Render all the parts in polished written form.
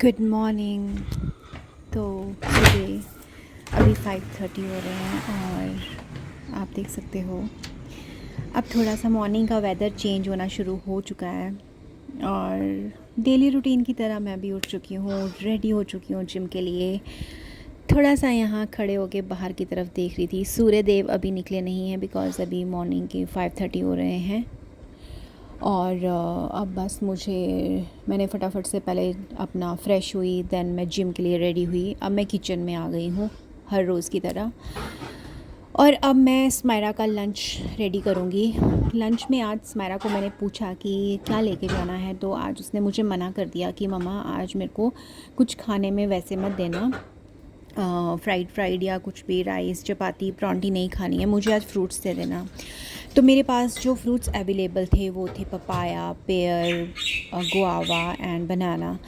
Good morning. तो सुबह अभी 5:30 हो रहे हैं और आप देख सकते हो अब थोड़ा सा मॉर्निंग का वेदर चेंज होना शुरू हो चुका है और डेली रूटीन की तरह मैं भी उठ चुकी हूँ, रेडी हो चुकी हूँ जिम के लिए। थोड़ा सा यहाँ खड़े होके बाहर की तरफ देख रही थी। सूर्य देव अभी निकले नहीं हैं बिकॉज़ अभी मॉर्निंग के 5:30 हो रहे हैं और अब बस मैंने फटाफट से पहले अपना फ़्रेश हुई, देन मैं जिम के लिए रेडी हुई। अब मैं किचन में आ गई हूँ हर रोज़ की तरह और अब मैं स्मायरा का लंच रेडी करूँगी। लंच में आज स्मायरा को मैंने पूछा कि क्या लेके जाना है, तो आज उसने मुझे मना कर दिया कि मम्मा आज मेरे को कुछ खाने में वैसे मत देना, फ्राइड या कुछ भी राइस चपाती परांठी नहीं खानी है, मुझे आज फ्रूट्स दे देना। तो मेरे पास जो फ्रूट्स अवेलेबल थे वो थे पपाया, पेयर, गुआवा एंड बनाना।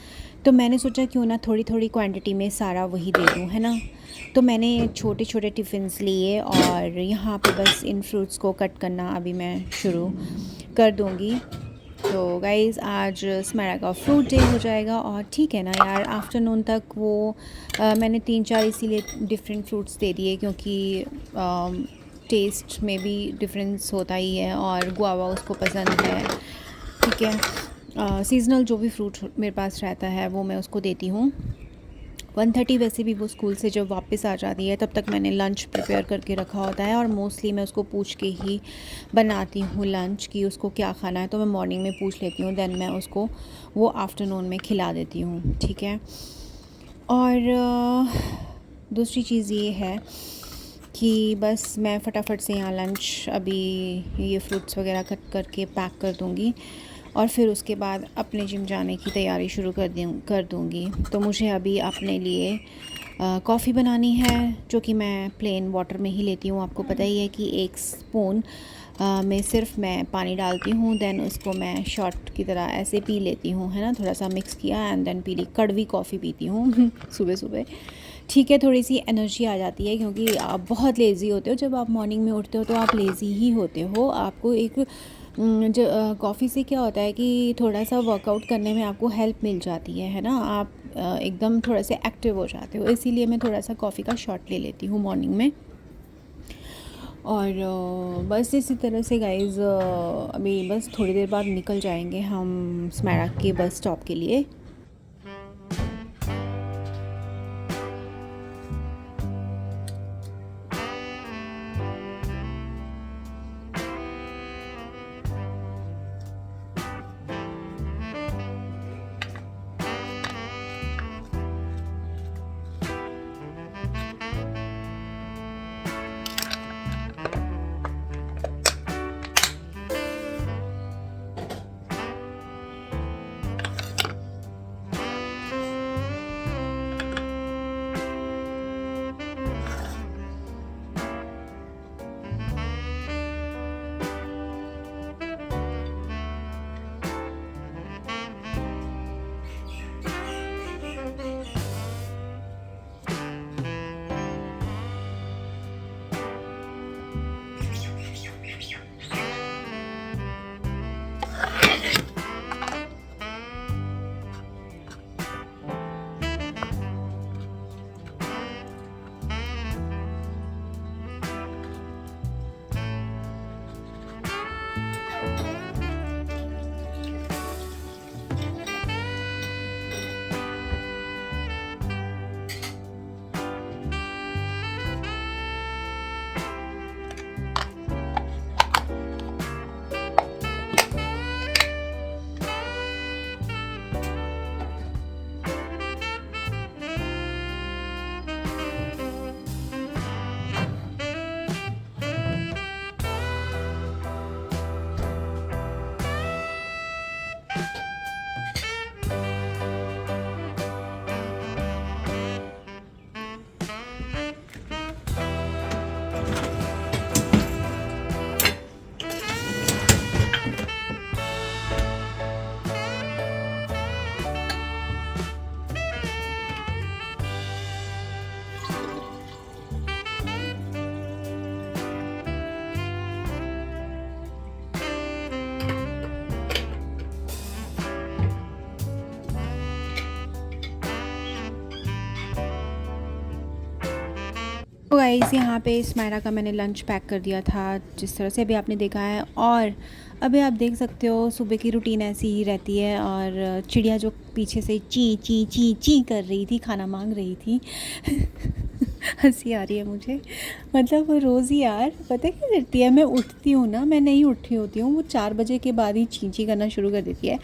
तो मैंने सोचा क्यों ना थोड़ी थोड़ी क्वांटिटी में सारा वही दे दूँ, है ना। तो मैंने छोटे छोटे टिफ़िन्स लिए और यहाँ पे बस इन फ्रूट्स को कट करना अभी मैं शुरू कर दूँगी। तो गाइज़ आज स्मायरा का फ्रूट डे हो जाएगा और ठीक है ना यार, आफ्टरनून तक वो मैंने 3-4 इसीलिए डिफरेंट फ्रूट्स दे दिए क्योंकि टेस्ट में भी डिफरेंस होता ही है और गुआवा उसको पसंद है। ठीक है, सीज़नल जो भी फ्रूट मेरे पास रहता है वो मैं उसको देती हूँ। 1:30 वैसे भी वो स्कूल से जब वापस आ जाती है तब तक मैंने लंच प्रिपेयर करके रखा होता है और मोस्टली मैं उसको पूछ के ही बनाती हूँ लंच कि उसको क्या खाना है। तो मैं मॉर्निंग में पूछ लेती हूँ, देन मैं उसको वो आफ्टरनून में खिला देती हूँ। ठीक है, और दूसरी चीज़ ये है कि बस मैं फटाफट से यहाँ लंच अभी ये फ्रूट्स वगैरह कट करके पैक कर दूँगी और फिर उसके बाद अपने जिम जाने की तैयारी शुरू कर दूँगी। तो मुझे अभी अपने लिए कॉफ़ी बनानी है जो कि मैं प्लेन वाटर में ही लेती हूँ। आपको पता ही है कि 1 स्पून में सिर्फ मैं पानी डालती हूँ, देन उसको मैं शॉट की तरह ऐसे पी लेती हूँ, है ना। थोड़ा सा मिक्स किया एंड देन पी ली। कड़वी कॉफ़ी पीती हूँ सुबह सुबह। ठीक है, थोड़ी सी एनर्जी आ जाती है क्योंकि आप बहुत लेज़ी होते हो। जब आप मॉर्निंग में उठते हो तो आप लेज़ी ही होते हो। आपको एक जो कॉफ़ी से क्या होता है कि थोड़ा सा वर्कआउट करने में आपको हेल्प मिल जाती है ना। आप एकदम थोड़ा सा एक्टिव हो जाते हो, इसीलिए मैं थोड़ा सा कॉफ़ी का शॉट ले लेती हूँ मॉर्निंग में। और बस इसी तरह से गाइज़ अभी बस थोड़ी देर बाद निकल जाएंगे हम स्मारक के बस स्टॉप के लिए। तो गाइस यहाँ पे स्मायरा का मैंने लंच पैक कर दिया था, जिस तरह से अभी आपने देखा है। और अभी आप देख सकते हो सुबह की रूटीन ऐसी ही रहती है। और चिड़िया जो पीछे से ची ची ची ची कर रही थी, खाना मांग रही थी हंसी आ रही है मुझे। मतलब वो रोज़ ही यार पता है क्या करती है, मैं उठती हूँ ना, मैं नहीं उठी होती हूँ, वो 4 बजे के बाद ही चींची करना शुरू कर देती है।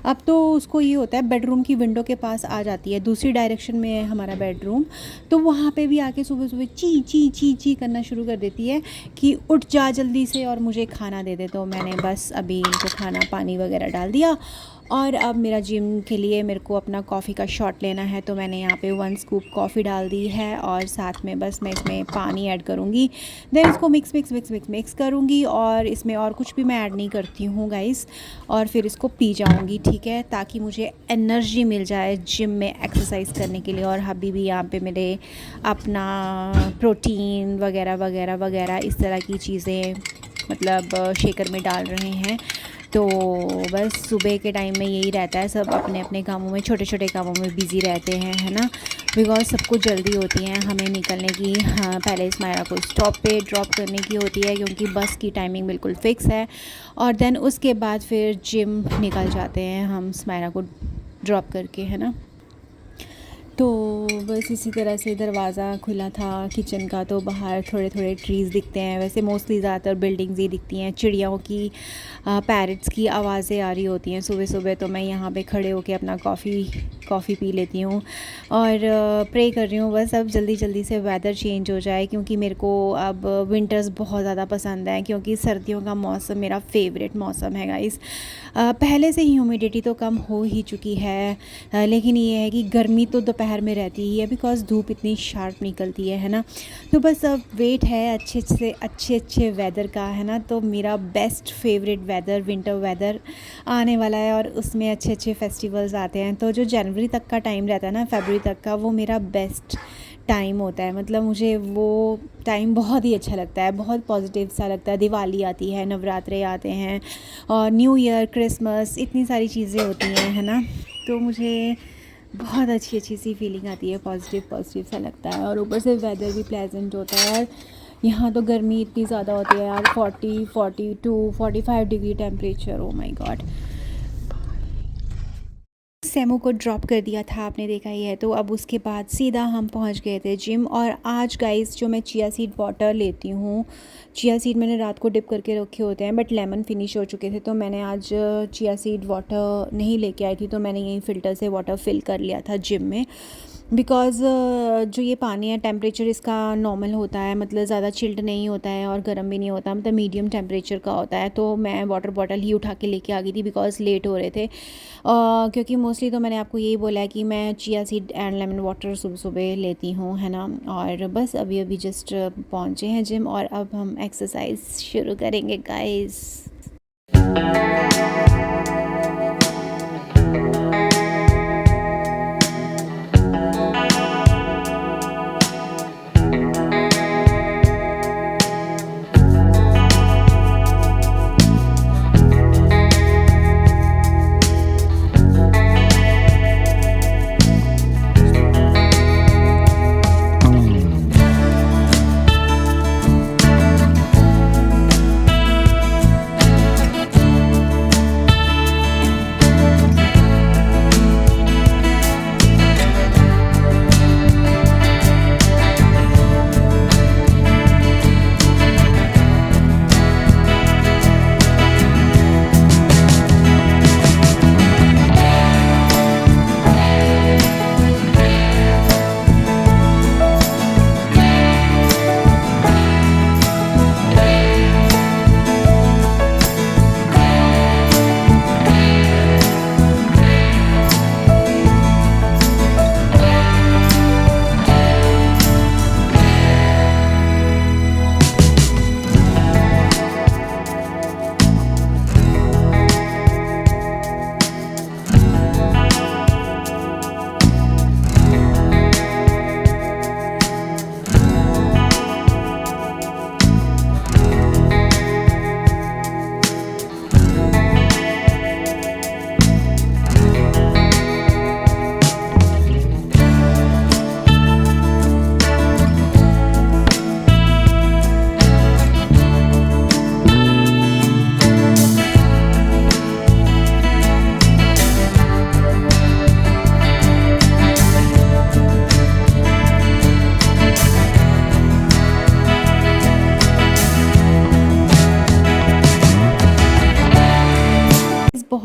अब तो उसको ये होता है, बेडरूम की विंडो के पास आ जाती है, दूसरी डायरेक्शन में है हमारा बेडरूम, तो वहाँ पे भी आके सुबह सुबह ची ची ची ची करना शुरू कर देती है कि उठ जा जल्दी से और मुझे खाना दे दे। तो मैंने बस अभी इनको खाना पानी वगैरह डाल दिया। और अब मेरा जिम के लिए मेरे को अपना कॉफ़ी का शॉट लेना है, तो मैंने यहाँ पे 1 स्कूप कॉफ़ी डाल दी है और साथ में बस मैं इसमें पानी ऐड करूँगी। देन इसको मिक्स करूँगी और इसमें और कुछ भी मैं ऐड नहीं करती हूँ गाइस। और फिर इसको पी जाऊँगी, ठीक है, ताकि मुझे एनर्जी मिल जाए जिम में एक्सरसाइज करने के लिए। और अभी भी यहाँ पे मेरे अपना प्रोटीन वगैरह वगैरह वगैरह इस तरह की चीज़ें मतलब शेकर में डाल रहे हैं। तो बस सुबह के टाइम में यही रहता है, सब अपने अपने कामों में, छोटे छोटे कामों में बिज़ी रहते हैं, है ना, बिकॉज़ सबको जल्दी होती है। हमें निकलने की, हाँ, पहले स्मायरा को स्टॉप पे ड्रॉप करने की होती है क्योंकि बस की टाइमिंग बिल्कुल फ़िक्स है। और देन उसके बाद फिर जिम निकल जाते हैं हम स्मायरा को ड्रॉप करके, है ना। तो बस इसी तरह से दरवाज़ा खुला था किचन का, तो बाहर थोड़े थोड़े ट्रीज़ दिखते हैं। वैसे मोस्टली ज़्यादातर बिल्डिंग्स ही दिखती हैं। चिड़ियाओं की, पैरट्स की आवाज़ें आ रही होती हैं सुबह सुबह। तो मैं यहाँ पे खड़े होके अपना कॉफ़ी पी लेती हूँ और प्रे कर रही हूँ बस अब जल्दी जल्दी से वेदर चेंज हो जाए, क्योंकि मेरे को अब विंटर्स बहुत ज़्यादा पसंद है, क्योंकि सर्दियों का मौसम मेरा फेवरेट मौसम है गाइस। पहले से ही ह्यूमिडिटी तो कम हो ही चुकी है, लेकिन ये है कि गर्मी तो दोपहर में रहती ही है, बिकॉज़ धूप इतनी शार्प निकलती है ना। तो बस अब वेट है अच्छे वेदर का, है ना। तो मेरा best favourite weather winter weather आने वाला है और उसमें अच्छे फेस्टिवल्स आते हैं। तो जो जनवरी तक का टाइम रहता है ना, फरवरी तक का, वो मेरा बेस्ट टाइम होता है। मतलब मुझे वो टाइम बहुत ही अच्छा लगता है, बहुत पॉजिटिव सा लगता है। दिवाली आती है, नवरात्रे आते हैं और न्यू ईयर, क्रिसमस, इतनी सारी चीज़ें होती हैं, है ना। तो मुझे बहुत अच्छी सी फीलिंग आती है, पॉजिटिव सा लगता है। और ऊपर से वेदर भी प्लेजेंट होता है। और यहाँ तो गर्मी इतनी ज़्यादा होती है यार, 42 45 degree temperature, oh my God. सेमो को ड्रॉप कर दिया था, आपने देखा ही है। तो अब उसके बाद सीधा हम पहुंच गए थे जिम। और आज गाइस जो मैं चिया सीड वाटर लेती हूँ, चिया सीड मैंने रात को डिप करके रखे होते हैं, बट लेमन फिनिश हो चुके थे, तो मैंने आज चिया सीड वाटर नहीं लेके आई थी, तो मैंने यही फ़िल्टर से वाटर फिल कर लिया था जिम में। बिकॉज़ जो ये पानी है, टेम्परेचर इसका नॉर्मल होता है, मतलब ज़्यादा चिल्ड नहीं होता है और गर्म भी नहीं होता, मतलब मीडियम टेम्परेचर का होता है। तो मैं वाटर बॉटल ही उठा के लेके आ गई थी, बिकॉज़ लेट हो रहे थे। क्योंकि मोस्टली तो मैंने आपको यही बोला है कि मैं chia seed and lemon water सुबह सुबह लेती हूँ, है ना। और बस अभी जस्ट पहुँचे हैं जिम और अब हम एक्सरसाइज शुरू करेंगे गाइस।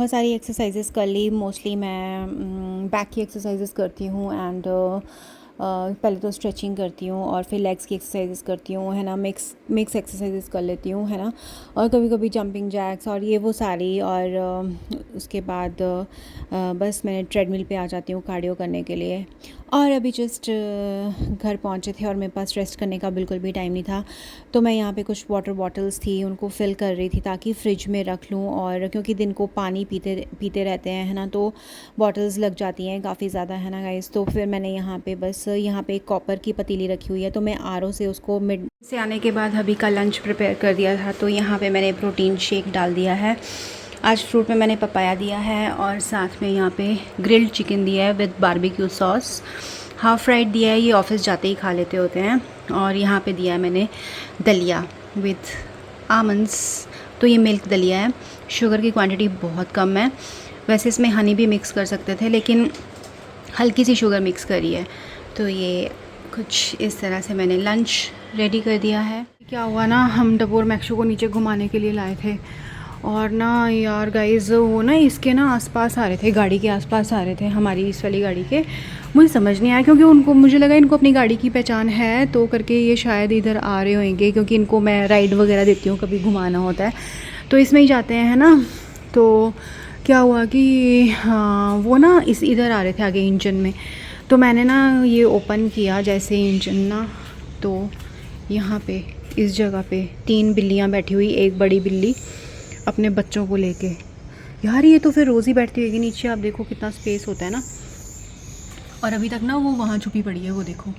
बहुत सारी एक्सरसाइजेस कर ली। मोस्टली मैं बैक की एक्सरसाइजेस करती हूँ एंड पहले तो स्ट्रेचिंग करती हूँ और फिर लेग्स की एक्सरसाइजेस करती हूँ, है ना। मिक्स एक्सरसाइजेस कर लेती हूँ, है ना। और कभी कभी जंपिंग जैक्स और ये वो सारी। और उसके बाद बस मैं ट्रेडमिल पे आ जाती हूँ कार्डियो करने के लिए। और अभी जस्ट घर पहुँचे थे और मेरे पास रेस्ट करने का बिल्कुल भी टाइम नहीं था, तो मैं यहाँ पे कुछ वाटर बॉटल्स थी उनको फ़िल कर रही थी ताकि फ्रिज में रख लूँ। और क्योंकि दिन को पानी पीते रहते हैं, है ना, तो बॉटल्स लग जाती हैं काफ़ी ज़्यादा, है ना गाइस। तो फिर मैंने यहाँ पे बस यहाँ पे एक कॉपर की पतीली रखी हुई है, तो मैं आरओ से उसको मिड से आने के बाद अभी का लंच प्रिपेयर कर दिया था। तो यहाँ पे मैंने प्रोटीन शेक डाल दिया है। आज फ्रूट में मैंने पपाया दिया है और साथ में यहाँ पे ग्रिल्ड चिकन दिया है with barbecue sauce. Half fried दिया है, ये ऑफिस जाते ही खा लेते होते हैं। और यहाँ पे दिया है मैंने दलिया विद आमंड्स। तो ये मिल्क दलिया है, शुगर की क्वांटिटी बहुत कम है। वैसे इसमें हनी भी मिक्स कर सकते थे, लेकिन हल्की सी शुगर मिक्स करी है। तो ये कुछ इस तरह से मैंने लंच रेडी कर दिया है। क्या हुआ ना, हम डब्बू और मैक्शू को नीचे घुमाने के लिए लाए थे और ना यार गाइज़ वो ना इसके ना आसपास आ रहे थे, गाड़ी के आसपास आ रहे थे, हमारी इस वाली गाड़ी के। मुझे समझ नहीं आया क्योंकि उनको, मुझे लगा इनको अपनी गाड़ी की पहचान है तो करके ये शायद इधर आ रहे होंगे, क्योंकि इनको मैं राइड वगैरह देती हूँ, कभी घुमाना होता है तो इसमें ही जाते हैं, है ना। तो क्या हुआ कि हाँ वो ना इधर आ रहे थे आगे इंजन में। तो मैंने ना ये ओपन किया जैसे इंजन ना, तो यहाँ पे इस जगह पे 3 बिल्लियाँ बैठी हुई, एक बड़ी बिल्ली अपने बच्चों को लेके। यार ये तो फिर रोज़ ही बैठती होगी नीचे, आप देखो कितना स्पेस होता है ना। और अभी तक ना वो वहाँ छुपी पड़ी है, वो देखो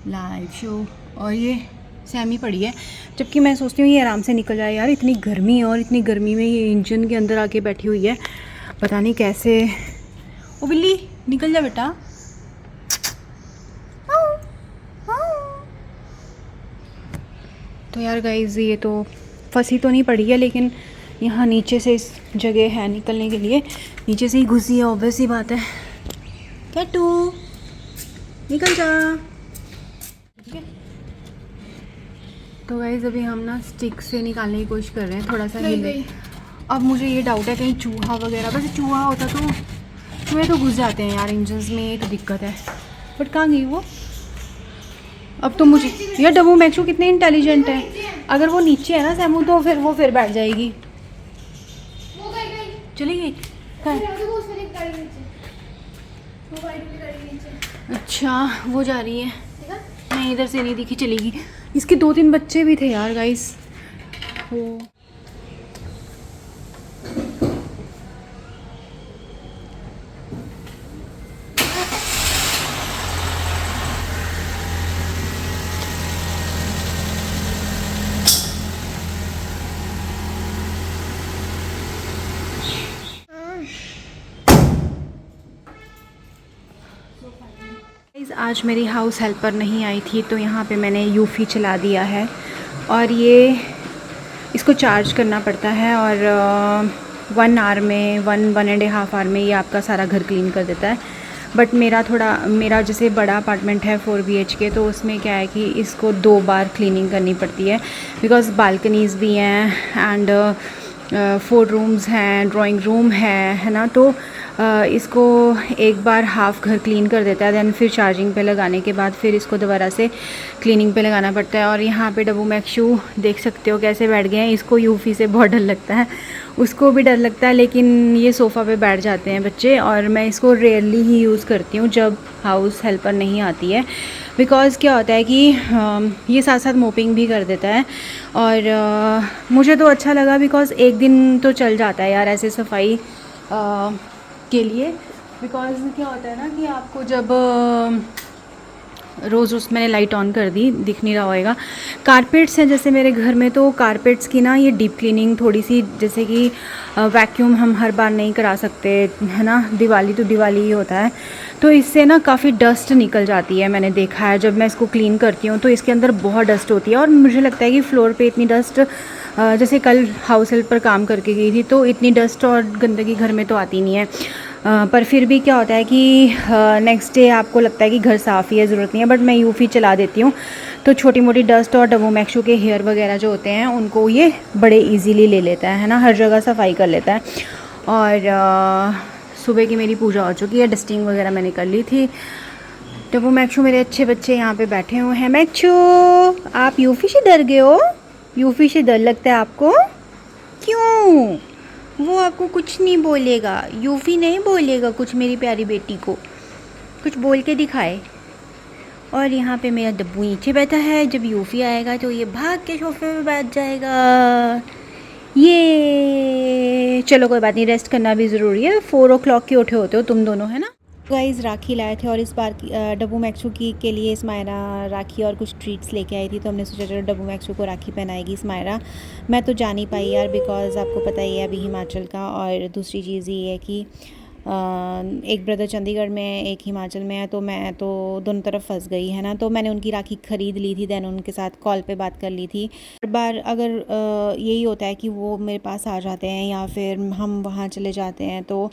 लाइव शो। और ये सैमी पड़ी है, जबकि मैं सोचती हूँ ये आराम से निकल जाए। यार इतनी गर्मी है और इतनी गर्मी में ये इंजन के अंदर आके बैठी हुई है, पता नहीं कैसे। ओ बिल्ली निकल जा बेटा। तो यार गाइज ये तो फंसी तो नहीं पड़ी है, लेकिन यहाँ नीचे से इस जगह है निकलने के लिए, नीचे से ही घुसी है, ऑब्वियस ही बात है। कैटू निकल जा, ठीक है। तो गाइज अभी हम ना स्टिक से निकालने की कोशिश कर रहे हैं, थोड़ा सा हिले। अब मुझे ये डाउट है कहीं चूहा वगैरह, वैसे चूहा होता तो चूहे तो घुस जाते हैं यार इंजन्स में, ये तो दिक्कत है। बट कहाँ गई वो? अब तो मुझे यार डब्बू मैक्शू कितने इंटेलिजेंट है, अगर वो नीचे है ना सैमू तो फिर वो बैठ जाएगी। चली गई? अच्छा वो जा रही है, नहीं इधर से नहीं दिखी, चलेगी। इसके 2-3 बच्चे भी थे यार गाइस। वो आज मेरी हाउस हेल्पर नहीं आई थी, तो यहाँ पे मैंने यूफ़ी चला दिया है और ये इसको चार्ज करना पड़ता है और 1 आवर में 1.5 आवर में ये आपका सारा घर क्लीन कर देता है। बट मेरा जैसे बड़ा अपार्टमेंट है 4 BHK, तो उसमें क्या है कि इसको 2 बार क्लीनिंग करनी पड़ती है, बिकॉज़ बालकनीज़ भी हैं एंड 4 रूम्स हैं, ड्राइंग रूम है ना। तो इसको एक बार हाफ़ घर क्लीन कर देता है, देन फिर चार्जिंग पे लगाने के बाद फिर इसको दोबारा से क्लीनिंग पे लगाना पड़ता है। और यहाँ पे डब्बू मैक्शू देख सकते हो कैसे बैठ गए हैं, इसको यूफ़ी से बहुत डर लगता है, उसको भी डर लगता है, लेकिन ये सोफ़ा पे बैठ जाते हैं बच्चे। और मैं इसको रेयरली ही यूज़ करती हूँ जब हाउस हेल्पर नहीं आती है, बिकॉज़ क्या होता है कि ये साथ साथ मोपिंग भी कर देता है। और मुझे तो अच्छा लगा बिकॉज़ एक दिन तो चल जाता है यार ऐसे सफाई के लिए। बिकॉज़ क्या होता है ना कि आपको जब रोज़ मैंने लाइट ऑन कर दी, दिख नहीं रहा होएगा, कारपेट्स हैं जैसे मेरे घर में, तो कारपेट्स की ना ये डीप क्लीनिंग थोड़ी सी, जैसे कि वैक्यूम हम हर बार नहीं करा सकते, है ना, दिवाली तो दिवाली ही होता है, तो इससे ना काफ़ी डस्ट निकल जाती है। मैंने देखा है जब मैं इसको क्लीन करती हूँ तो इसके अंदर बहुत डस्ट होती है, और मुझे लगता है कि फ्लोर पे इतनी डस्ट, जैसे कल हाउस हेल्प पर काम करके गई थी तो इतनी डस्ट और गंदगी घर में तो आती नहीं है। पर फिर भी क्या होता है कि नेक्स्ट डे आपको लगता है कि घर साफ़ ही है, ज़रूरत नहीं है, बट मैं यूफ़ी चला देती हूँ तो छोटी मोटी डस्ट और डब्बू मैक्शू के हेयर वगैरह जो होते हैं उनको ये बड़े इजीली ले लेता है ना, हर जगह सफाई कर लेता है। और सुबह की मेरी पूजा हो चुकी है, डस्टिंग वगैरह मैंने कर ली थी। तो वो मैक्शू मेरे अच्छे बच्चे यहाँ पे बैठे हुए हैं। मैक्शू, आप यूफ़ी से डर गए हो? यूफ़ी से डर लगता है आपको? क्यों? वो आपको कुछ नहीं बोलेगा, यूफ़ी नहीं बोलेगा कुछ मेरी प्यारी बेटी को, कुछ बोल के दिखाए। और यहाँ पे मेरा डब्बू नीचे बैठा है, जब यूफ़ी आएगा तो ये भाग के सोफे पे बैठ जाएगा। ये चलो कोई बात नहीं, रेस्ट करना भी ज़रूरी है। 4 o'clock के उठे होते हो तुम दोनों, है ना। गाइस राखी लाए थे और इस बार डब्बू मैक्सू की के लिए स्मायरा राखी और कुछ ट्रीट्स लेके आई थी, तो हमने सोचा चलो डब्बू मैक्सू को राखी पहनाएगी स्मायरा। मैं तो जा नहीं पाई यार, बिकॉज़ आपको पता ही है अभी हिमाचल का। और दूसरी चीज़ ये है कि एक ब्रदर चंडीगढ़ में, एक हिमाचल में है, तो मैं तो दोनों तरफ फंस गई, है ना। तो मैंने उनकी राखी ख़रीद ली थी, दैन उनके साथ कॉल पे बात कर ली थी। हर बार अगर यही होता है कि वो मेरे पास आ जाते हैं या फिर हम वहाँ चले जाते हैं तो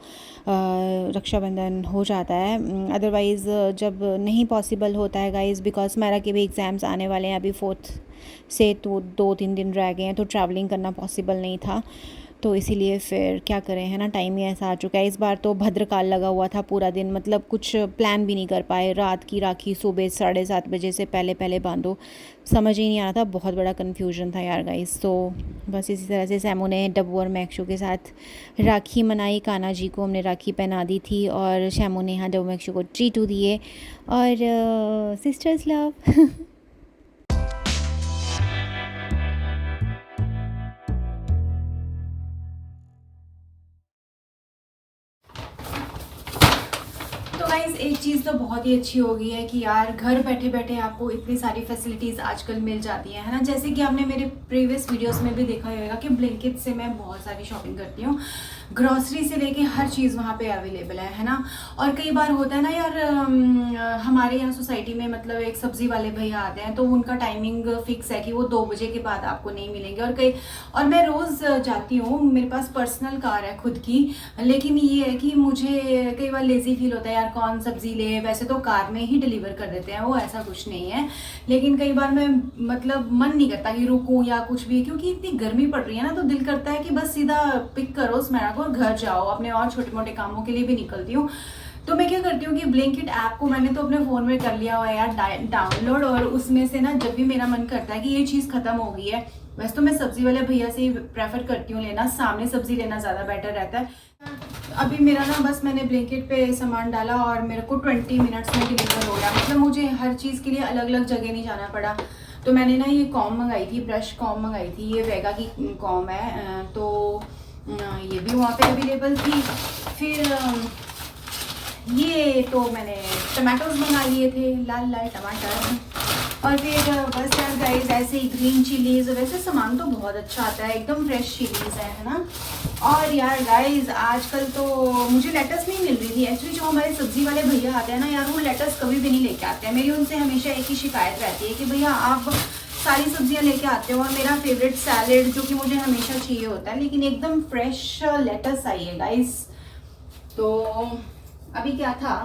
रक्षाबंधन हो जाता है। अदरवाइज़ जब नहीं पॉसिबल होता है गाइज़, बिकॉज मेरा के भी एग्ज़ाम्स आने वाले हैं अभी 4th से, तो 2-3 दिन रह गए हैं, तो ट्रैवलिंग करना पॉसिबल नहीं था। तो इसीलिए फिर क्या करें, है ना, टाइम ही ऐसा आ चुका है। इस बार तो भद्रकाल लगा हुआ था पूरा दिन, मतलब कुछ प्लान भी नहीं कर पाए। रात की राखी सुबह 7:30 बजे से पहले पहले बांधो, समझ ही नहीं आ रहा था। बहुत बड़ा कन्फ्यूजन था यार गाइस। तो बस इसी तरह से सैमू ने डब्बू और मैक्शू के साथ राखी मनाई। कान्हा जी को हमने राखी पहना दी थी और शैमू ने यहाँ डब्बू मैक्शू को ट्रीट दिए। और सिस्टर्स लव। तो गाइज़ एक चीज़ तो बहुत ही अच्छी हो गई है कि यार घर बैठे बैठे आपको इतनी सारी फैसिलिटीज़ आजकल मिल जाती हैं, है ना। जैसे कि आपने मेरे प्रीवियस वीडियोस में भी देखा ही होगा कि ब्लिंकिट से मैं बहुत सारी शॉपिंग करती हूँ। ग्रॉसरी से लेके हर चीज़ वहाँ पे अवेलेबल है ना। और कई बार होता है ना यार, हमारे यहाँ सोसाइटी में मतलब एक सब्ज़ी वाले भैया आते हैं, तो उनका टाइमिंग फिक्स है कि वो 2 बजे के बाद आपको नहीं मिलेंगे। और मैं रोज़ जाती हूँ, मेरे पास पर्सनल कार है खुद की, लेकिन ये है कि मुझे कई बार लेज़ी फील होता है यार, कौन सब्ज़ी ले। वैसे तो कार में ही डिलीवर कर देते हैं वो, ऐसा कुछ नहीं है, लेकिन कई बार मैं मतलब मन नहीं करता कि रुकूं या कुछ भी, क्योंकि इतनी गर्मी पड़ रही है ना, तो दिल करता है कि बस सीधा पिक करो स्मैरा को और घर जाओ। अपने और छोटे मोटे कामों के लिए भी निकलती हूँ, तो मैं क्या करती हूँ कि ब्लिंकिट ऐप को मैंने तो अपने फ़ोन में कर लिया हुआ है यार डाउनलोड, और उसमें से ना जब भी मेरा मन करता है कि ये चीज़ ख़त्म हो गई है, वैसे तो मैं सब्ज़ी वाले भैया से ही प्रेफर करती हूँ लेना, सामने सब्ज़ी लेना ज़्यादा बेटर रहता है। अभी मेरा ना बस मैंने ब्लिंकिट पे सामान डाला और मेरे को 20 मिनट्स में डिलीवर हो गया, मतलब मुझे हर चीज़ के लिए अलग अलग जगह नहीं जाना पड़ा। तो मैंने ना ये कॉम मंगाई थी, ब्रश कॉम मंगाई थी, ये वेगा की कॉम है, तो ये भी वहाँ पे अवेलेबल थी। फिर ये तो मैंने टमाटोज मंगा लिए थे, लाल लाल टमाटर। और फिर बस यार गाइस ऐसे ही ग्रीन चिलीज़, वैसे सामान तो बहुत अच्छा आता है, एकदम फ्रेश चिलीज़ है ना। और यार गाइस आजकल तो मुझे लेटस नहीं मिल रही थी एक्चुअली। जो हमारे सब्ज़ी वाले भैया आते हैं ना यार, वो लेटस कभी भी नहीं लेके आते हैं। मेरी उनसे हमेशा एक ही शिकायत रहती है कि भैया आप सारी सब्जियां लेके आते हो और मेरा फेवरेट सैलेड जो कि मुझे हमेशा चाहिए होता है, लेकिन एकदम फ्रेश लेटस आई है गाइस। तो अभी क्या था,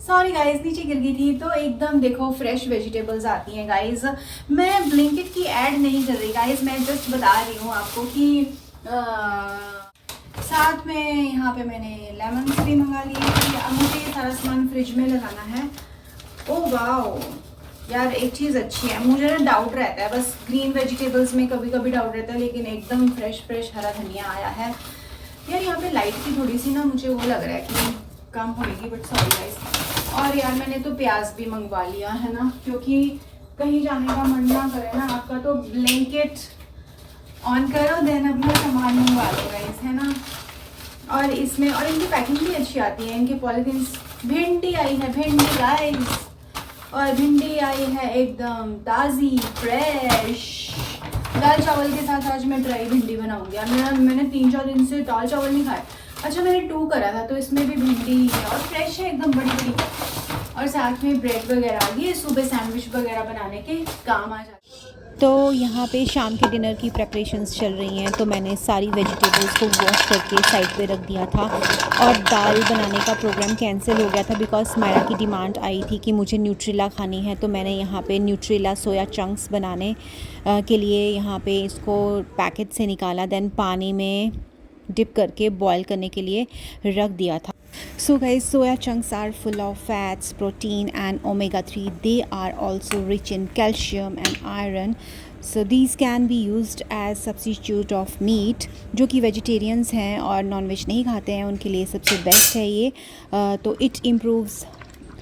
सॉरी गाइस नीचे गिर गई थी, तो एकदम देखो फ्रेश वेजिटेबल्स आती हैं गाइस। मैं ब्लिंकिट की ऐड नहीं कर रही गाइस, मैं जस्ट बता रही हूँ आपको कि साथ में यहाँ पे मैंने लेमन भी मंगा लिए थे। अब मुझे ये सारा सामान फ्रिज में लगाना है। ओह वाओ यार एक चीज़ अच्छी है, मुझे ना डाउट रहता है बस ग्रीन वेजिटेबल्स में कभी कभी डाउट रहता है, लेकिन एकदम फ्रेश फ्रेश हरा धनिया आया है यार। यहाँ पे लाइट की थोड़ी सी ना मुझे वो लग रहा है कि कम होगी, बट सॉरी गाइस। और यार मैंने तो प्याज भी मंगवा लिया है ना, क्योंकि कहीं जाने का मन ना करे ना आपका, तो ब्लैंकेट ऑन करो देन अपना सामान मंगवा लो गाइस, है ना। और इसमें और इनकी पैकिंग भी अच्छी आती है, इनके पॉलीथीन। भिंडी आई है, भिंडी गाइस, और भिंडी आई है एकदम ताज़ी फ्रेश। दाल चावल के साथ आज मैं ड्राई भिंडी बनाऊंगी यार। मैंने 3-4 दिन से दाल चावल नहीं खाए। अच्छा मैंने 2 करा था, तो इसमें भी भिंडी है और फ्रेश है एकदम बड़ी बड़ी। और साथ में ब्रेड वगैरह आ गई, सुबह सैंडविच वगैरह बनाने के काम आ जाती है। तो यहाँ पे शाम के डिनर की प्रेपरेशंस चल रही हैं, तो मैंने सारी वेजिटेबल्स को वॉश करके साइड पे रख दिया था। और दाल बनाने का प्रोग्राम कैंसिल हो गया था बिकॉज मायरा की डिमांड आई थी कि मुझे न्यूट्रेला खानी है, तो मैंने यहाँ पे न्यूट्रेला सोया चंक्स बनाने के लिए यहाँ पे इसको पैकेट से निकाला, देन पानी में डिप करके बॉयल करने के लिए रख दिया था। So guys, soya chunks are full of fats, protein and omega-3. They are also rich in calcium and iron. So these can be used as substitute of meat. जो कि वेजिटेरियंस हैं और नॉनवेज नहीं खाते हैं उनके लिए सबसे बेस्ट है ये। तो इट इम्प्रूव्स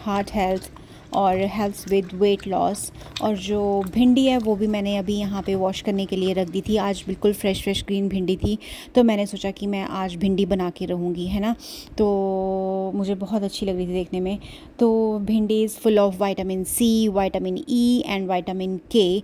हार्ट हेल्थ और हेल्प्स विद वेट लॉस। और जो भिंडी है वो भी मैंने अभी यहाँ पे वॉश करने के लिए रख दी थी। आज बिल्कुल फ्रेश ग्रीन भिंडी थी, तो मैंने सोचा कि मैं आज भिंडी बना के रहूँगी, है ना। तो मुझे बहुत अच्छी लग रही थी देखने में। तो bhindi is full of vitamin C, vitamin E and vitamin K.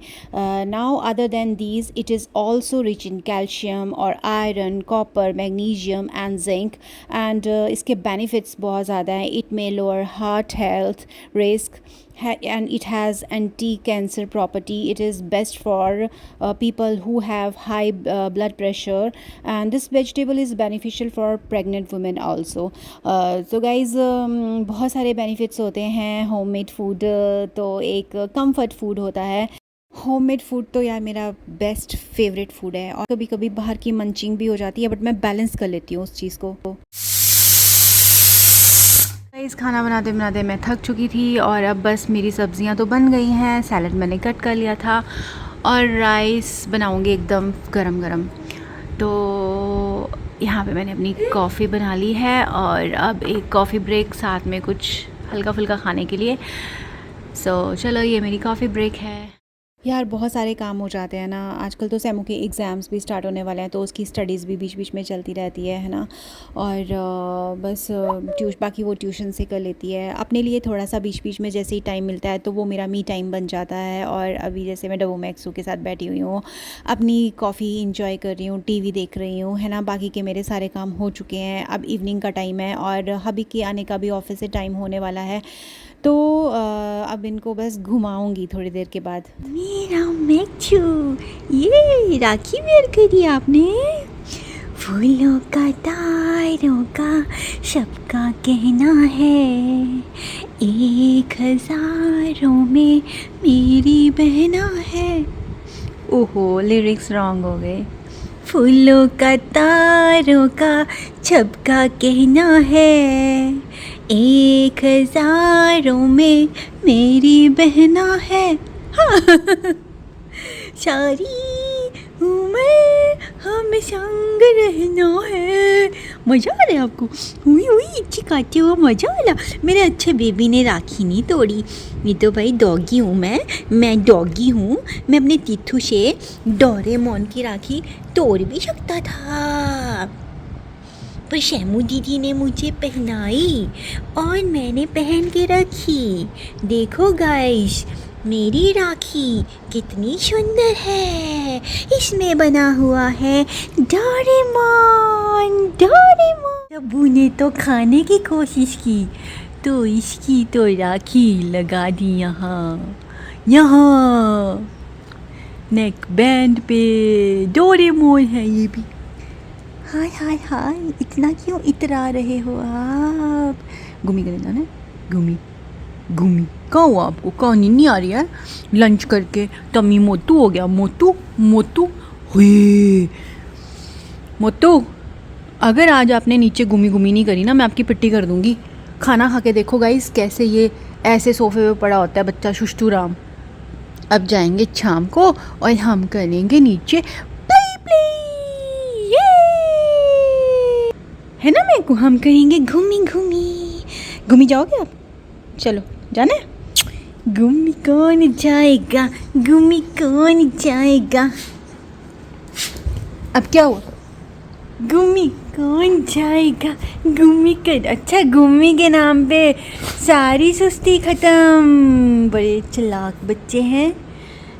Now other than these it is also rich in calcium और iron, copper, magnesium and zinc. And इसके बेनिफिट्स बहुत ज़्यादा हैं। It may lower heart health risk and it has anti-cancer property. It is best for people who have high blood pressure, and this vegetable is beneficial for pregnant women also. So guys, बहुत सारे benefits होते हैं homemade food। तो एक comfort food होता है। Homemade food तो यार मेरा बेस्ट फेवरेट फूड है, और कभी कभी बाहर की मंचिंग भी हो जाती है, बट मैं बैलेंस कर लेती हूँ उस चीज़ को। इस खाना बनाते बनाते मैं थक चुकी थी, और अब बस मेरी सब्ज़ियां तो बन गई हैं, सैलड मैंने कट कर लिया था, और राइस बनाऊंगी एकदम गरम गरम। तो यहाँ पे मैंने अपनी कॉफ़ी बना ली है, और अब एक कॉफ़ी ब्रेक साथ में कुछ हल्का फुल्का खाने के लिए। सो चलो, ये मेरी कॉफ़ी ब्रेक है। यार बहुत सारे काम हो जाते हैं ना आजकल। तो सेमो के एग्ज़ाम्स भी स्टार्ट होने वाले हैं, तो उसकी स्टडीज़ भी बीच बीच में चलती रहती है ना। और बस बाकी वो ट्यूशन से कर लेती है। अपने लिए थोड़ा सा बीच बीच में जैसे ही टाइम मिलता है तो वो मेरा मी टाइम बन जाता है। और अभी जैसे मैं डबो मैक्सू के साथ बैठी हुई हूँ, अपनी कॉफ़ी इंजॉय कर रही हूँ, टीवी देख रही हूँ, है ना। बाकी के मेरे सारे काम हो चुके हैं। अब इवनिंग का टाइम है, और हबी के आने का भी ऑफिस से टाइम होने वाला है। तो अब इनको बस घुमाऊंगी थोड़ी देर के बाद। मेरा मैक्सू, ये राखी वेयर करी आपने। फूलों का तारों का सबका कहना है, 1000 में मेरी बहना है। ओहो, लिरिक्स रॉन्ग हो गए। फूलों का तारों का सबका कहना है, 1000 में मेरी बहना है। सारी उम्र हम संग रहना है। मज़ा आ रहा है आपको? हुई इच्छी खाते हुआ मज़ा आ रहा। मेरे अच्छे बेबी ने राखी नहीं तोड़ी। ये तो भाई डॉगी हूँ मैं डॉगी हूँ। मैं अपने तिथु से डोरेमोन की राखी तोड़ भी सकता था, पर शैमू दीदी ने मुझे पहनाई और मैंने पहन के रखी। देखो गाइस, मेरी राखी कितनी सुंदर है। इसमें बना हुआ है डोरेमोन। अबू ने तो खाने की कोशिश की, तो इसकी तो राखी लगा दी यहाँ नेक बैंड पे। डोरेमोन है ये भी। हाय, इतना क्यों इतरा रहे हो आप? घूमी कर ना घूमी कहाँ हुआ आपको? कहाँ नहीं आ रही है? लंच करके टमी मोटू हो गया। मोटू हुई मोटू, अगर आज आपने नीचे घूमी नहीं करी ना, मैं आपकी पिट्टी कर दूंगी। खाना खा के देखो गाइस, कैसे ये ऐसे सोफे पे पड़ा होता है बच्चा शुष्टू राम। अब जाएंगे शाम को और हम करेंगे नीचे प्ले है ना। मैं हम करेंगे घूमी जाओगे आप? चलो, जाना है? घूमी कौन जाएगा? अब क्या हुआ? घूमी कौन जाएगा? घूमी कर। अच्छा, घूमी के नाम पे सारी सुस्ती खत्म। बड़े चालाक बच्चे हैं,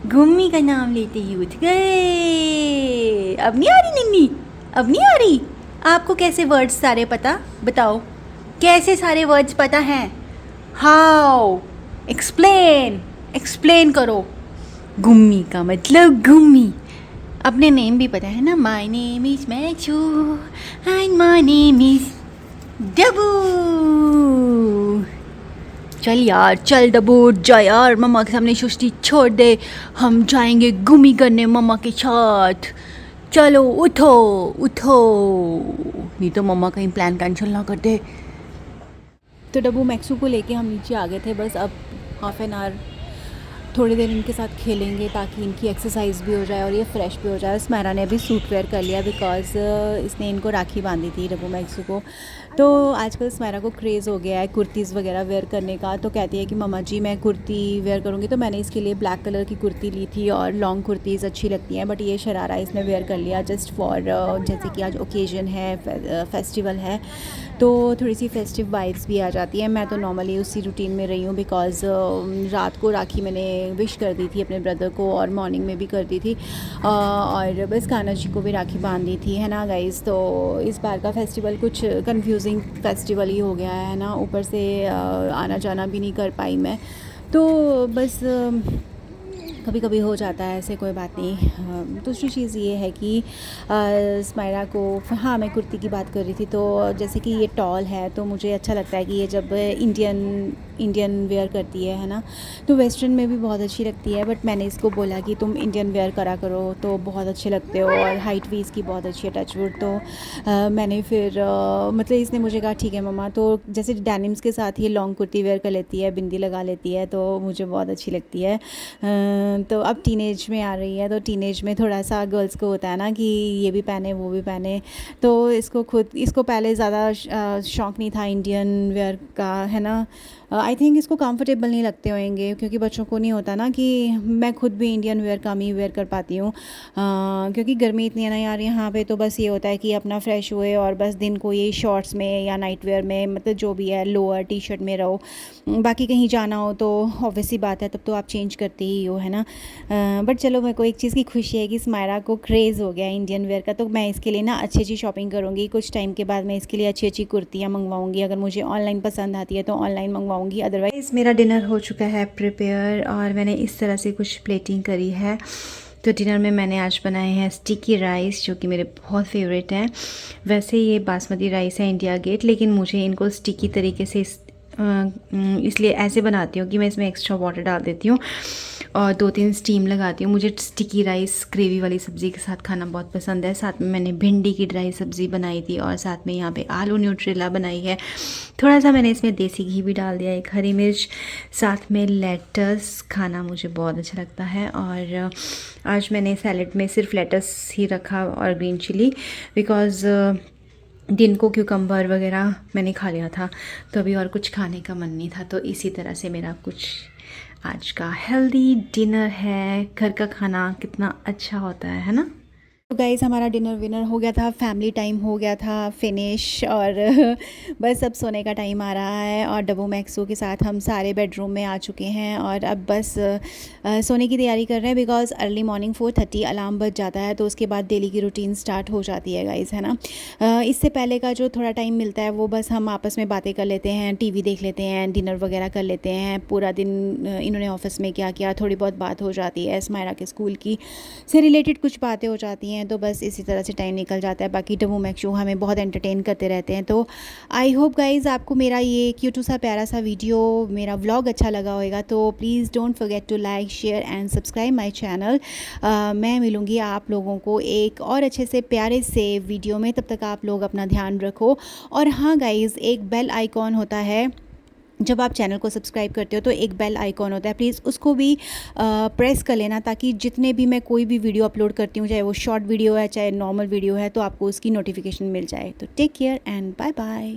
घूमी का नाम लेते ही उठ गए। अब नहीं आ रही नन्नी? अब नहीं आ रही? आपको कैसे वर्ड्स सारे पता? बताओ, कैसे सारे वर्ड्स पता हैं? हाउ? एक्सप्लेन करो। गुम्मी का मतलब घूमी। अपने नेम भी पता है ना? My name is Maxu and my name is Dabu. चल डबू, जा यार, मम्मा के सामने सुस्ती छोड़ दे। हम जाएंगे घूमी करने मम्मा के साथ। चलो उठो उठो, नहीं तो मम्मा कहीं प्लान कैंसिल ना कर दे। तो डब्बू मैक्सू को लेके हम नीचे आ गए थे। बस अब हाफ़ एन आवर थोड़ी देर इनके साथ खेलेंगे ताकि इनकी एक्सरसाइज भी हो जाए और ये फ्रेश भी हो जाए। स्मैरा ने भी सूट वेयर कर लिया बिकॉज़ इसने इनको राखी बांधी थी डब्बू मैक्सू को। तो आजकल स्मैरा को क्रेज़ हो गया है कुर्तीज़ वगैरह वेयर करने का। तो कहती है कि मम्मा जी मैं कुर्ती वेयर करूँगी। तो मैंने इसके लिए ब्लैक कलर की कुर्ती ली थी और लॉन्ग कुर्तीज़ अच्छी लगती हैं, बट ये शरारा इसने वेयर कर लिया जस्ट फॉर जैसे कि आज ओकेजन है, फेस्टिवल है, तो थोड़ी सी फेस्टिव वाइब्स भी आ जाती है। मैं तो नॉर्मली उसी रूटीन में रही हूँ बिकॉज़ रात को राखी मैंने विश कर दी थी अपने ब्रदर को और मॉर्निंग में भी कर दी थी और बस कान्हा जी को भी राखी बांध दी थी, है ना गाइज़। तो इस बार का फेस्टिवल कुछ कंफ्यूजिंग फेस्टिवल ही हो गया है ना, ऊपर से आना जाना भी नहीं कर पाई मैं। तो बस कभी कभी हो जाता है ऐसे, कोई बात नहीं। दूसरी चीज़ ये है कि स्माइरा को, हाँ मैं कुर्ती की बात कर रही थी, तो जैसे कि ये टॉल है तो मुझे अच्छा लगता है कि ये जब इंडियन वेयर करती है ना, तो वेस्टर्न में भी बहुत अच्छी लगती है। बट मैंने इसको बोला कि तुम इंडियन वेयर करा करो तो बहुत अच्छे लगते हो और हाइट भी इसकी बहुत अच्छी है, टचवुड। तो मैंने फिर मतलब इसने मुझे कहा ठीक है मम्मा। तो जैसे डेनिम्स के साथ ये लॉन्ग कुर्ती वेयर कर लेती है, बिंदी लगा लेती है, तो मुझे बहुत अच्छी लगती है। तो अब टीनेज में आ रही है, तो टीनेज में थोड़ा सा गर्ल्स को होता है ना कि ये भी पहने वो भी पहने। तो इसको पहले ज़्यादा शौक़ नहीं था इंडियन वेयर का, है ना। आई थिंक इसको कंफर्टेबल नहीं लगते होंगे क्योंकि बच्चों को नहीं होता ना कि मैं खुद भी इंडियन वेयर कम ही वेयर कर पाती हूँ क्योंकि गर्मी इतनी है ना यार यहाँ पे। तो बस ये होता है कि अपना फ्रेश हुए और बस दिन को ये शॉर्ट्स में या नाइट वेयर में, मतलब जो भी है, लोअर टी शर्ट में रहो। बाकी कहीं जाना हो तो ऑब्वियसली बात है तब तो आप चेंज करते ही हो, है ना। बट चलो, मेरे को एक चीज़ की खुशी है कि स्माइरा को क्रेज़ हो गया इंडियन वेयर का, तो मैं इसके लिए ना अच्छी शॉपिंग करूँगी। कुछ टाइम के बाद मैं इसके लिए अच्छी कुर्तियाँ मंगवाऊँगी। अगर मुझे ऑनलाइन पसंद आती है तो ऑनलाइन मंगवाऊँगी, अदरवाइज़ मेरा डिनर हो चुका है प्रिपेयर और मैंने इस तरह से कुछ प्लेटिंग करी है। तो डिनर में मैंने आज बनाए हैं स्टिकी राइस, जो कि मेरे बहुत फेवरेट हैं। वैसे ये बासमती राइस है इंडिया गेट, लेकिन मुझे इनको स्टिकी तरीके से इसलिए ऐसे बनाती हूँ कि मैं इसमें एक्स्ट्रा वाटर डाल देती हूँ और 2-3 स्टीम लगाती हूँ। मुझे स्टिकी राइस ग्रेवी वाली सब्ज़ी के साथ खाना बहुत पसंद है। साथ में मैंने भिंडी की ड्राई सब्ज़ी बनाई थी और साथ में यहाँ पे आलू न्यूट्रेला बनाई है। थोड़ा सा मैंने इसमें देसी घी भी डाल दिया, एक हरी मिर्च, साथ में लेटस। खाना मुझे बहुत अच्छा लगता है और आज मैंने सैलेड में सिर्फ लेटस ही रखा और ग्रीन चिली, बिकॉज़ दिन को क्यूकम्बर वगैरह मैंने खा लिया था, तो अभी और कुछ खाने का मन नहीं था। तो इसी तरह से मेरा कुछ आज का हेल्दी डिनर है। घर का खाना कितना अच्छा होता है ना। तो गाइज़, हमारा डिनर विनर हो गया था, फैमिली टाइम हो गया था फिनिश और बस अब सोने का टाइम आ रहा है और डब्बू मैक्सू के साथ हम सारे बेडरूम में आ चुके हैं और अब बस सोने की तैयारी कर रहे हैं बिकॉज़ अर्ली मॉर्निंग 4:30 अलार्म बज जाता है, तो उसके बाद डेली की रूटीन स्टार्ट हो जाती है गाइज़, है ना। इससे पहले का जो थोड़ा टाइम मिलता है वो बस हम आपस में बातें कर लेते हैं, टीवी देख लेते हैं, डिनर वगैरह कर लेते हैं। पूरा दिन इन्होंने ऑफिस में क्या किया, थोड़ी बहुत बात हो जाती है, स्माइरा के स्कूल की से रिलेटेड कुछ बातें हो जाती हैं। तो बस इसी तरह से टाइम निकल जाता है। बाकी डब्बू मैक्सू हमें बहुत एंटरटेन करते रहते हैं। तो आई होप गाइज़ आपको मेरा ये क्यूट सा प्यारा सा वीडियो, मेरा व्लॉग अच्छा लगा होगा। तो please don't forget to like, share and subscribe my channel. मैं मिलूँगी आप लोगों को एक और अच्छे से प्यारे से वीडियो में। तब तक आप लोग अपना ध्यान रखो। और हाँ गाइज़, एक बेल आइकॉन होता है जब आप चैनल को सब्सक्राइब करते हो, तो एक बेल आइकॉन होता है, प्लीज़ उसको भी प्रेस कर लेना ताकि जितने भी मैं कोई भी वीडियो अपलोड करती हूँ, चाहे वो शॉर्ट वीडियो है चाहे नॉर्मल वीडियो है, तो आपको उसकी नोटिफिकेशन मिल जाए। तो take care and bye bye.